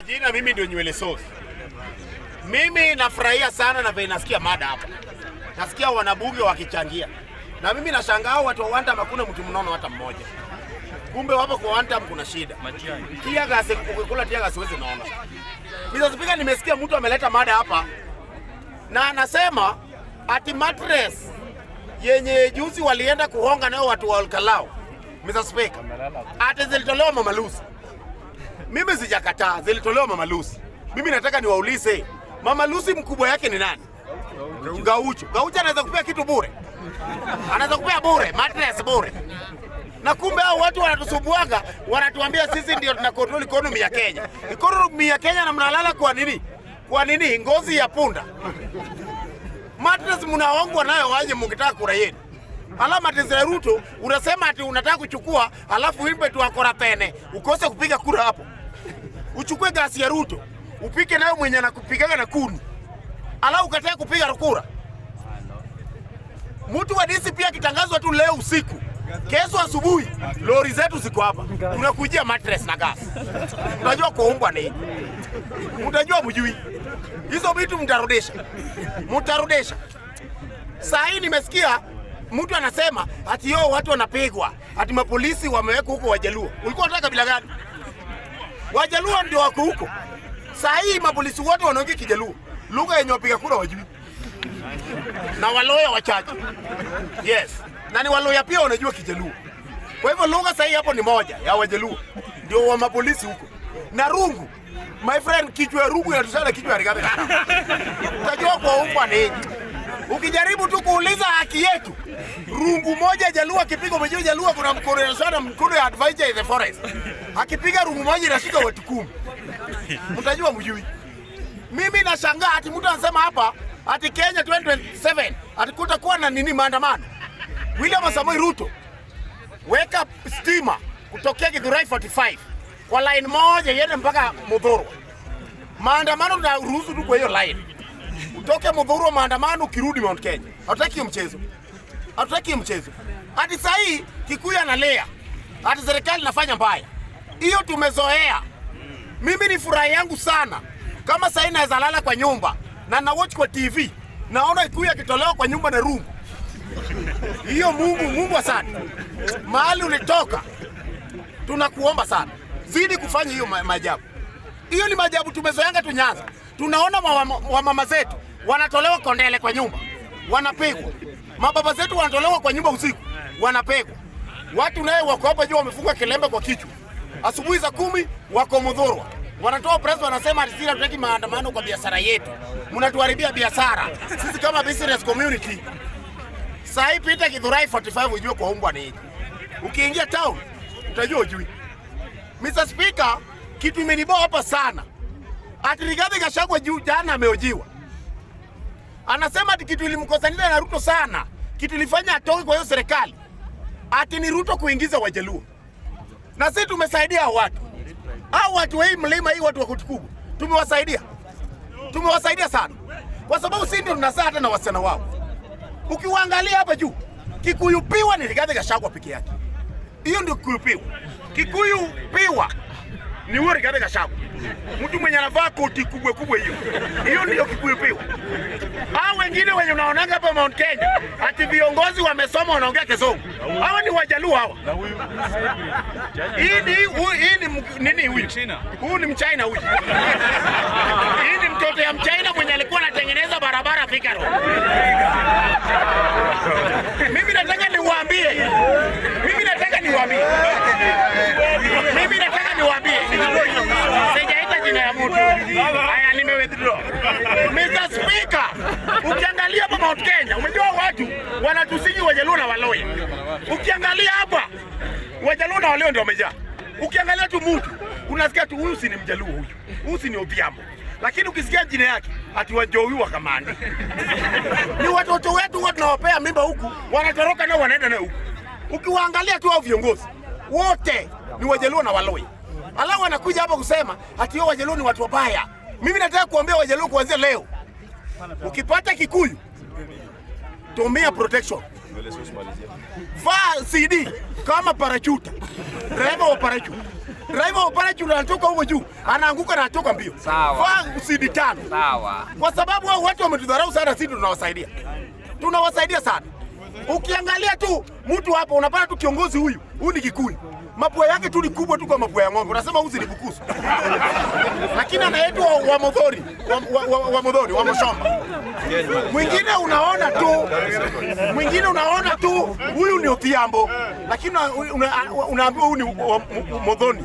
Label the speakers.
Speaker 1: Jina mimi ndio Nywele Sauce. Mimi nafurahia sana na vile nasikia mada hapa. Nasikia wanabunge wakichangia. Na mimi nashangaa watu wa Wandam hakuna mtu mnono hata mmoja. Kumbe wapo kwa Wandam kuna shida. Tia gasi kukula tia gasi siwezi naona. Mr. Speaker, nimesikia mtu ameleta mada hapa na anasema ati mattress yenye juzi walienda kuhonga nao watu wa Olkalao. Mr. Speaker, ati zilitolewa Mama Lucy. Mimi sijakataa zilitolewa Mama Lucy. Mimi nataka niwaulize, Mama Lucy mkubwa yake ni nani? Gaucho. Gaucho anaweza kupea kitu bure. Anaweza kupea bure, mattress bure. Na kumbe hao watu wanatusumbuanga, wanatuambia sisi ndio tuna control economy ya Kenya. Economy ya Kenya na mnalala kwa nini? Kwa nini? Ngozi ya punda. Mattress mnaongwa nayo waje mngetaka kura yenu. Ala mattress ya Ruto unasema ati unataka kuchukua alafu wimbe tu akora pene. Ukose kupiga kura hapo. Uchukue gasi ya Ruto, upike nayo mwenye anakupigaga na kuni. Ala ukatae kupiga kura. Mtu wa DC pia kitangazwa tu leo usiku. Kesho asubuhi lori zetu ziko hapa. Tunakujia mattress na gas. Unajua kuombwa nini? Mtajua mjui. Hizo vitu mtarudisha. Mtarudisha. Saa hii nimesikia mtu anasema ati yo watu wanapigwa. Ati mapolisi wamewekwa huko Wajaluo. Ulikuwa unataka kabila gani? Wajaluo ndio wako huko. Saa hii mapolisi wote wanaongea Kijaluo. Lugha yenye wapiga kura wajui. Na Waloya wachache. Yes. Na ni Waloya pia wanajua Kijaluo. Kwa hivyo lugha sasa hii hapo ni moja ya Wajaluo. Ndio wa mapolisi huko. Na rungu. My friend, kichwa ya rungu inatusana kichwa ya Rigathi. Utajua kwa umbwa nini? Ukijaribu tu kuuliza haki yetu. Rungu moja Jaluo akipiga umejua Jaluo kuna mkono sana mkono ya advisor in the forest. Akipiga rungu moja inashika watu 10. Mtajua mjui. Mimi nashangaa ati mtu anasema hapa ati Kenya 2027 ati kutakuwa na nini maandamano. William Samoei Ruto weka stima kutokea Githurai 45 kwa line moja yende mpaka Muthurwa. Maandamano tunaruhusu tu kwa hiyo line. Utoke Muthurwa maandamano ukirudi Mount Kenya. Hatutaki mchezo. Hatutaki mchezo. Hadi saa hii Kikuyu analea. Hadi serikali inafanya mbaya. Hiyo tumezoea. Mimi ni furaha yangu sana. Kama saa hii naweza lala kwa nyumba na watch kwa TV. Naona Kikuyu akitolewa kwa nyumba na room. Hiyo Mungu sana. Mahali ulitoka tunakuomba sana. Zidi kufanya hiyo maajabu. Hiyo ni maajabu tumezoeanga tu Nyanza. Tunaona mama zetu wanatolewa Kondele kwa nyumba. Wanapigwa. Mababa zetu wanatolewa kwa nyumba usiku. Wanapigwa. Watu naye wako hapa juu wamefunga kilembe kwa kichwa. Asubuhi za 10 wako Muthurwa. Wanatoa press wanasema ati sisi tunataka maandamano kwa biashara yetu. Mnatuharibia biashara. Sisi kama business community. Saa hii pita Githurai 45 ujue kwa umbwa nini. Ukiingia town utajua ujui. Mr. Speaker, kitu imeniboa hapa sana. Ati Rigathi Gachagua juu jana ameojiwa. Anasema ati kitu ilimkosanisha na Ruto sana. Kitu ilifanya atoke kwa hiyo serikali. Ati ni Ruto kuingiza Wajaluo. Na sisi tumesaidia hao watu. Hao watu wa hii mlima hii watu wa Kutukubu. Tumewasaidia. Tumewasaidia sana. Kwa sababu sisi ndio tunazaa hata na wasichana wao. Ukiwaangalia hapa juu, Kikuyu piwa ni Rigathi Gachagua peke yake. Hiyo ndio Kikuyu piwa. Kikuyu piwa ni huyo Rigathi Gachagua. Mtu mwenye anavaa koti kubwa hiyo. Hiyo ndio Kikuyu piwa. Hao wengine wenye unaonanga hapa Mount Kenya, ati viongozi wamesoma wanaongea Kizungu. Hawa ni Wajaluo hawa. Hii ni nini huyu? Huyu ni Mchina huyu. Hii ni mtoto ya Mchina mwenye alikuwa anatengeneza barabara Thika Road. Mimi nataka niwaambie. Sijaita jina ya mtu. Haya nimewithdraw. Mr. Speaker, ukiangalia hapa Mount Kenya, umejua watu wanatusiji Wajaluo na Waloya. Ukiangalia hapa Wajaluo na Waloya ndio wamejaa. Ukiangalia tu mtu, unasikia tu huyu si ni Mjaluo huyu. Huyu si ni Odhiambo. Lakini ukisikia jina yake, ati Wajowi wa Kamani. Ni watoto wetu watu tunawapea mimba huku, wanatoroka nao wanaenda nao huku. Ukiwaangalia tu hao viongozi, wote ni Wajaluo na Waloya. Alafu wanakuja hapa kusema ati hao Wajaluo ni watu wabaya. Mimi nataka kuambia Wajaluo kuanzia leo, ukipata Kikuyu, tumia protection. Vaa CD kama parachuta. Driver wa parachuta. Driver upale juu anatoka huko juu, anaanguka na anatoka mbio.
Speaker 2: Sawa.
Speaker 1: Usidi tano.
Speaker 2: Sawa.
Speaker 1: Kwa sababu hao watu wametudharau sana, sisi tunawasaidia. Tunawasaidia sana. Ukiangalia tu mtu hapo unapata tu kiongozi huyu ni Kikuyu. Mapua yake tu ni kubwa tu kwa mapua ya ng'ombe. Unasema huyu ni Bukusu. Lakini anaitwa wa Modhori, wa Modhori, wa Mshomba. Mwingine unaona tu huyu ni Odhiambo. Lakini unaambiwa huyu ni Modhoni.